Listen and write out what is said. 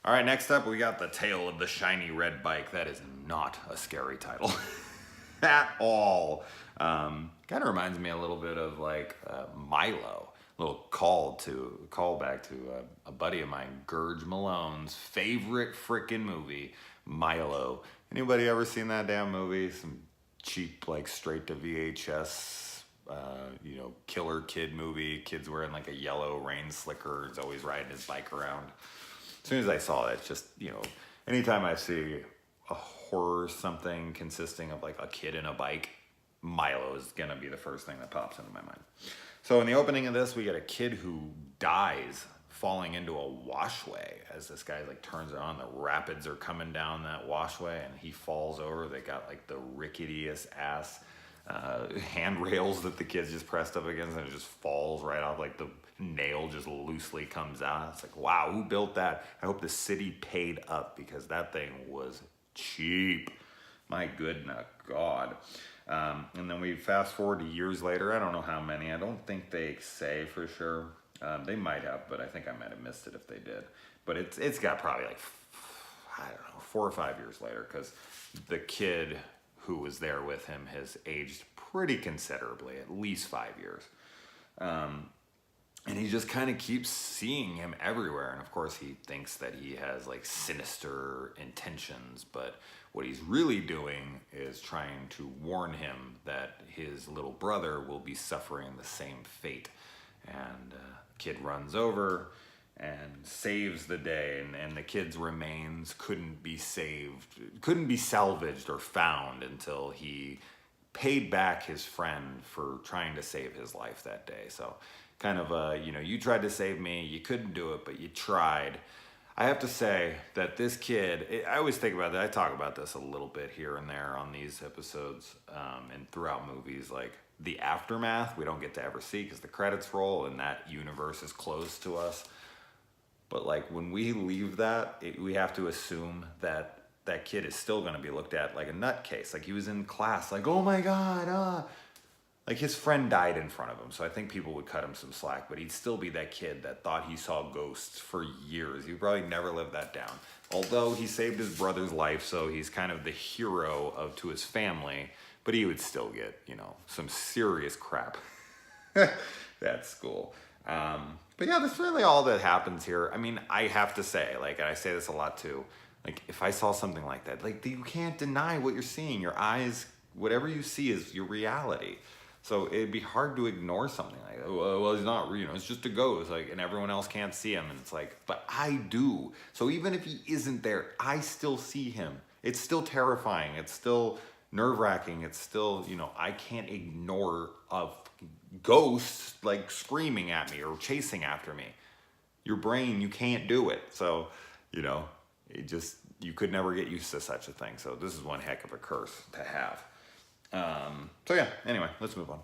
All right, next up we got The Tale of the Shiny Red Bike. That is not a scary title at all. Kind of reminds me a little bit of like Milo. A little callback to a buddy of mine, Gurge Malone's favorite frickin' movie, Milo. Anybody ever seen that damn movie? Some cheap, like straight to VHS, killer kid movie. Kid's wearing like a yellow rain slicker. He's always riding his bike around. As soon as I saw it, just, anytime I see a horror something consisting of like a kid and a bike, Milo is gonna be the first thing that pops into my mind. So in the opening of this, we get a kid who dies falling into a washway as this guy like turns it on. The rapids are coming down that washway and he falls over. They got like the ricketiest ass handrails that the kids just pressed up against, and it just falls right off, like the nail just loosely comes out. It's like, wow, who built that? I hope the city paid up because that thing was cheap. My goodness God. And then we fast forward to years later. I don't know how many. I don't think they say for sure. They might have, but I think I might have missed it if they did. But it's got probably like, I don't know, 4 or 5 years later, because the kid who was there with him has aged pretty considerably, at least 5 years. And he just kind of keeps seeing him everywhere. And of course he thinks that he has like sinister intentions, but what he's really doing is trying to warn him that his little brother will be suffering the same fate. And the kid runs over and saves the day, and the kid's remains couldn't be salvaged or found until he paid back his friend for trying to save his life that day. So kind of you tried to save me, you couldn't do it, but you tried. I have to say that this kid, I always think about that. I talk about this a little bit here and there on these episodes and throughout movies. Like the aftermath, we don't get to ever see because the credits roll and that universe is closed to us. But like when we leave that, we have to assume that that kid is still going to be looked at like a nutcase. Like he was in class, like, oh my God, like his friend died in front of him. So I think people would cut him some slack, but he'd still be that kid that thought he saw ghosts for years. He probably never lived that down. Although he saved his brother's life, so he's kind of the hero to his family, but he would still get, some serious crap at school. But yeah, that's really all that happens here. I mean, I have to say, like, and I say this a lot too, like if I saw something like that, like you can't deny what you're seeing. Your eyes, whatever you see is your reality. So it'd be hard to ignore something like that. Well, he's not, it's just a ghost, like, and everyone else can't see him. And it's like, but I do. So even if he isn't there, I still see him. It's still terrifying. It's still nerve-wracking. It's still, I can't ignore a ghost like screaming at me or chasing after me. Your brain, you can't do it. So, you could never get used to such a thing. So this is one heck of a curse to have. So yeah, anyway, let's move on.